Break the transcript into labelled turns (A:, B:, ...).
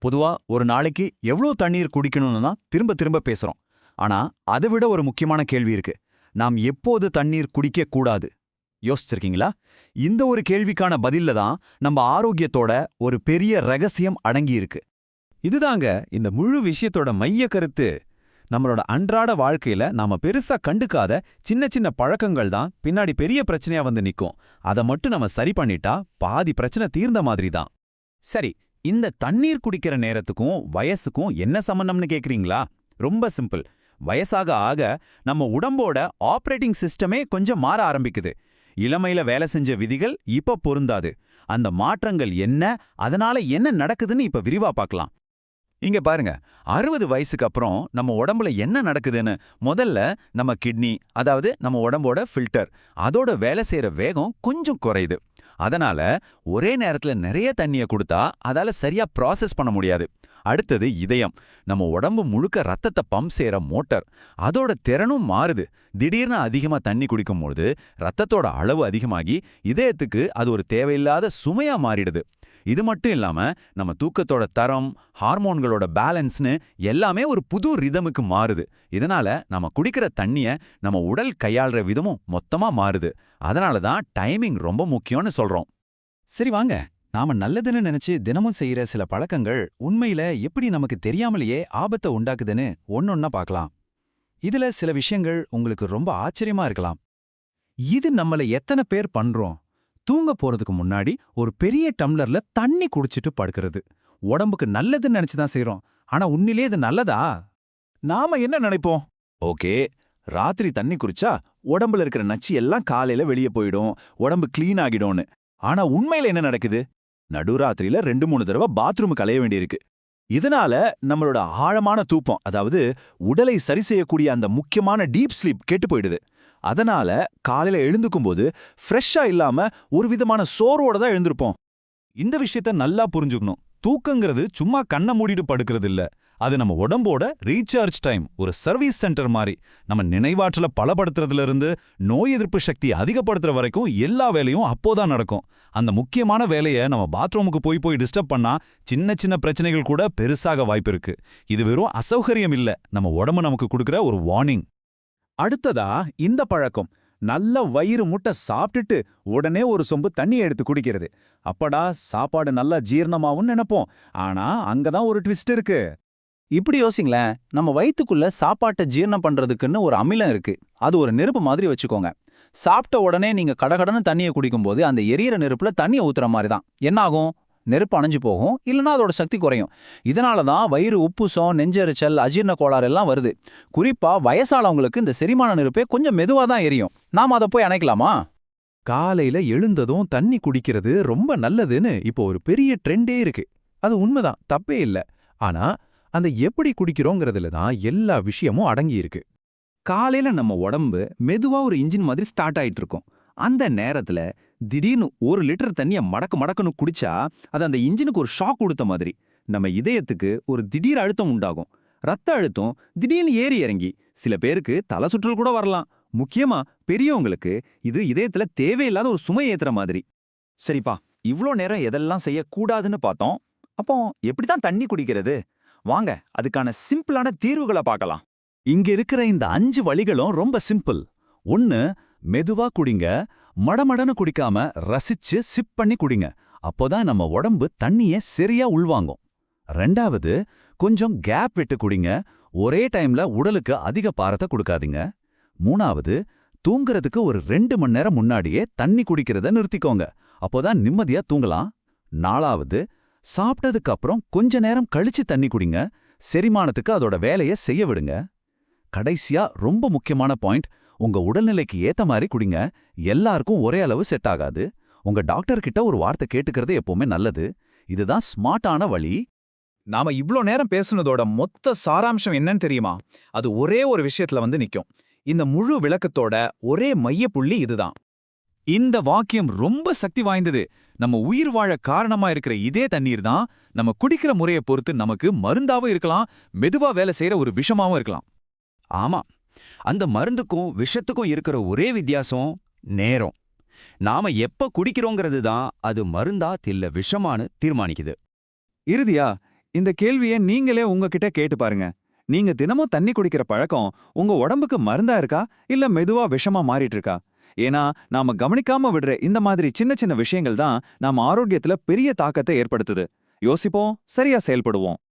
A: பொதுவா ஒரு நாளைக்கு எவ்வளவு தண்ணீர் குடிக்கணும்னு தான் திரும்ப திரும்ப பேசுறோம். ஆனா அதை விட ஒரு முக்கியமான கேள்வி இருக்கு. நாம் எப்போது தண்ணீர் குடிக்க கூடாது? யோசிச்சிருக்கீங்களா? இந்த ஒரு கேள்விக்கான பதில்ல தான் நம்ம ஆரோக்கியத்தோட ஒரு பெரிய ரகசியம் அடங்கி இருக்கு.
B: இதுதாங்க இந்த முழு விஷயத்தோட மைய கருத்து. நம்மளோட அன்றாட வாழ்க்கையில நாம பெருசா கண்டுக்காத சின்ன சின்ன பழக்கங்கள் தான் பின்னாடி பெரிய பிரச்சனையா வந்து நிக்கும். அதை மட்டும் நம்ம சரி பண்ணிட்டா பாதி பிரச்சனை தீர்ந்த மாதிரி தான்.
A: சரி, இந்த தண்ணீர் குடிக்கிற நேரத்துக்கும் வயசுக்கும் என்ன சம்பந்தம்னு கேக்குறீங்களா? ரொம்ப சிம்பிள். வயசாக ஆக நம்ம உடம்போட ஆப்ரேட்டிங் சிஸ்டமே கொஞ்சம் மாற ஆரம்பிக்குது. இளமையில வேலை செஞ்ச விதிகள் இப்ப பொருந்தாது. அந்த மாற்றங்கள் என்ன, அதனால என்ன நடக்குதுன்னு இப்ப விரிவா பார்க்கலாம். இங்க பாருங்க, 60 வயசுக்கு அப்புறம் நம்ம உடம்புல என்ன நடக்குதுன்னு முதல்ல நம்ம கிட்னி, அதாவது நம்ம உடம்போட ஃபில்டர், அதோட வேலை செய்யற வேகம் கொஞ்சம் குறையுது. அதனால ஒரே நேரத்துல நிறைய தண்ணிய கொடுத்தா அதால சரியா ப்ராசஸ் பண்ண முடியாது. அடுத்தது இதயம், நம்ம உடம்பு முழுக்க ரத்தத்தை பம்ப் செய்யற மோட்டார், அதோட திறனும் மாறுது. திடீர்னு அதிகமா தண்ணி குடிக்கும்போது ரத்தத்தோட அளவு அதிகமாகி இதயத்துக்கு அது ஒரு தேவையில்லாத சுமையா மாறிடுது. இது மட்டும் இல்லாம நம்ம தூக்கத்தோட தரம், ஹார்மோன்களோட பேலன்ஸ்னு எல்லாமே ஒரு புது ரிதமுக்கு மாறுது. இதனால நம்ம குடிக்கிற தண்ணிய நம்ம உடல் கையாளுற விதமும் மொத்தமா மாறுது. அதனால தான் டைமிங் ரொம்ப முக்கியம்னு சொல்றோம்.
B: சரி வாங்க, நாம நல்லதுன்னு நினைச்சு தினமும் செய்யற சில பழக்கங்கள் உண்மையில எப்படி நமக்கு தெரியாமலேயே ஆபத்தை உண்டாக்குதுன்னு ஒன்னொன்னா பார்க்கலாம். இதுல சில விஷயங்கள் உங்களுக்கு ரொம்ப ஆச்சரியமா இருக்கலாம். இது நம்மள எத்தனை பேர் பண்றோம்? தூங்க போறதுக்கு முன்னாடி ஒரு பெரிய டம்ளர்ல தண்ணி குடிச்சிட்டு படுக்கிறது. உடம்புக்கு நல்லதுன்னு நினைச்சுதான் செய்றோம். ஆனா உண்மையிலேயே இது நல்லதா? நாம என்ன நினைப்போம்?
A: ஓகே, ராத்திரி தண்ணி குடிச்சா உடம்புல இருக்கிற நச்சு எல்லாம் காலையில வெளியே போயிடும், உடம்பு கிளீன் ஆகிடும்னு. ஆனா உண்மையில என்ன நடக்குது? நடுராத்திரியில 2-3 தடவை பாத்ரூமுக்கு அலைய வேண்டியிருக்கு. இதனால நம்மளோட ஆழமான தூக்கம், அதாவது உடலை சரி செய்யக்கூடிய அந்த முக்கியமான டீப் ஸ்லீப் கெட்டு போயிடுது. அதனால காலையில எழுந்துக்கும்போது ஃப்ரெஷ்ஷா இல்லாம ஒரு விதமான சோர்வோட தான் எழுந்திருப்போம்.
B: இந்த விஷயத்த நல்லா புரிஞ்சுக்கணும். தூக்கங்கிறது சும்மா கண்ணை மூடிட்டு படுக்கிறது இல்ல. அது நம்ம உடம்போட ரீசார்ஜ் டைம், ஒரு சர்வீஸ் சென்டர் மாதிரி. நம்ம நினைவாற்றல பலப்படுத்துறதுல இருந்து நோய் எதிர்ப்பு சக்தி அதிகப்படுத்துற வரைக்கும் எல்லா வேலையும் அப்போதான் நடக்கும். அந்த முக்கியமான வேலையை நம்ம பாத்ரூமுக்கு போய் டிஸ்டர்ப் பண்ணா சின்ன சின்ன பிரச்சனைகள் கூட பெருசாக வாய்ப்பு இருக்கு. இது வெறும் அசௌகரியம் இல்ல, நம்ம உடம்பு நமக்கு கொடுக்குற ஒரு வார்னிங். அடுத்ததா இந்த பழக்கம், நல்ல வயிறு முட்டை சாப்பிட்டுட்டு உடனே ஒரு சொம்பு தண்ணி எடுத்து குடிக்கிறது. அப்படா சாப்பாடு நல்லா ஜீரணமாவும் நினைப்போம். ஆனா அங்கதான் ஒரு ட்விஸ்ட் இருக்கு.
C: இப்படி யோசிங்களேன், நம்ம வயித்துக்குள்ள சாப்பாட்டை ஜீரணம் பண்றதுக்குன்னு ஒரு அமிலம் இருக்கு. அது ஒரு நெருப்பு மாதிரி வச்சுக்கோங்க. சாப்பிட்ட உடனே நீங்க கடகடன்னு தண்ணியை குடிக்கும்போது அந்த எரியிற நெருப்புல தண்ணியை ஊத்துற மாதிரி தான். என்ன ஆகும்? நெருப்பு அணைஞ்சு போகும், இல்லைன்னா அதோட சக்தி குறையும். இதனால தான் வயிறு உப்புசம், நெஞ்செரிச்சல், அஜீரண கோளாறு எல்லாம் வருது. குறிப்பா வயசானவங்களுக்கு இந்த செரிமான நெருப்பே கொஞ்சம் மெதுவா தான் எரியும். நாம அதை போய் அணைக்கலாமா?
B: காலையில எழுந்ததும் தண்ணி குடிக்கிறது ரொம்ப நல்லதுன்னு இப்போ ஒரு பெரிய ட்ரெண்டே இருக்கு. அது உண்மைதான், தப்பே இல்ல. ஆனா அந்த எப்படி குடிக்கிறோங்கிறதுல தான் எல்லா விஷயமும் அடங்கி இருக்கு.
A: காலையில நம்ம உடம்பு மெதுவா ஒரு இன்ஜின் மாதிரி ஸ்டார்ட் ஆயிட்டு இருக்கும். அந்த நேரத்துல திடீர்னு 1 லிட்டர் தண்ணிய மடக்குன்னு குடிச்சா அது அந்த இன்ஜினுக்கு ஒரு ஷாக் கொடுத்த மாதிரி. நம்ம இதயத்துக்கு ஒரு திடீர் அழுத்தம் உண்டாகும். ரத்த அழுத்தம் திடீர்னு ஏறி இறங்கி சில பேருக்கு தலை சுற்றல் கூட வரலாம். முக்கியமா பெரியவங்களுக்கு இது இதயத்துல தேவையில்லாத ஒரு சுமை ஏத்துற மாதிரி. சரிப்பா, இவ்ளோ நேரம் எதெல்லாம் செய்யக்கூடாதுன்னு பார்த்தோம். அப்போ எப்படிதான் தண்ணி குடிக்கிறது? வாங்க அதுக்கான சிம்பிளான தீர்வுகளை பார்க்கலாம். இங்க இருக்கிற இந்த 5 வழிகளும் ரொம்ப சிம்பிள். 1, மெதுவா குடிங்க. மடமடன்னு குடிக்காம ரசிச்சு சிப் பண்ணி குடிங்க. அப்போதான் நம்ம உடம்பு தண்ணிய சரியா உள்வாங்கும். 2வது, கொஞ்சம் கேப் விட்டு குடிங்க. ஒரே டைம்ல உடலுக்கு அதிக பாரத்தை கொடுக்காதீங்க. 3வது, தூங்குறதுக்கு ஒரு 2 மணி நேரம் முன்னாடியே தண்ணி குடிக்கிறத நிறுத்திக்கோங்க. அப்போதான் நிம்மதியா தூங்கலாம். 4வது, சாப்பிட்டதுக்கு அப்புறம் கொஞ்ச நேரம் கழிச்சு தண்ணி குடிங்க. செரிமானத்துக்கு அதோட வேலையை செய்ய விடுங்க. கடைசியா ரொம்ப முக்கியமான பாயிண்ட், உங்க உடல்நிலைக்கு ஏத்த மாதிரி குடிங்க. எல்லாருக்கும் ஒரே அளவு செட் ஆகாது. உங்க டாக்டர் கிட்ட ஒரு வார்த்தை கேட்டுக்கிறது எப்பவுமே நல்லது. இதுதான் ஸ்மார்ட்டான வழி.
C: நாம இவ்ளோ நேரம் பேசுனதோட மொத்த சாராம்சம் என்னன்னு தெரியுமா? அது ஒரே ஒரு விஷயத்துல வந்து நிக்கும். இந்த முழு விளக்கத்தோட ஒரே மையப்புள்ளி இதுதான்.
B: இந்த வாக்கியம் ரொம்ப சக்தி வாய்ந்தது. நம்ம உயிர் வாழ காரணமா இருக்கிற இதே தண்ணீர் தான் நம்ம குடிக்கிற முறையை பொறுத்து நமக்கு மருந்தாவும் இருக்கலாம், மெதுவா வேலை செய்யற ஒரு விஷமாவும் இருக்கலாம்.
A: ஆமா, அந்த மருந்துக்கும் விஷத்துக்கும் இருக்கிற ஒரே வித்தியாசம் நேரம். நாம எப்ப குடிக்கிறோங்கிறது தான் அது மருந்தா இல்ல விஷமானு தீர்மானிக்குது.
C: இறுதியா
D: இந்த கேள்வியை நீங்களே உங்ககிட்ட கேட்டு பாருங்க. நீங்க தினமும் தண்ணி குடிக்கிற பழக்கம் உங்க உடம்புக்கு மருந்தா இருக்கா இல்ல மெதுவா விஷமா மாறிட்டு இருக்கா? ஏன்னா நாம கவனிக்காம விடுற இந்த மாதிரி சின்ன சின்ன விஷயங்கள் தான் நம்ம ஆரோக்கியத்துல பெரிய தாக்கத்தை ஏற்படுத்துது. யோசிப்போம், சரியா செயல்படுவோம்.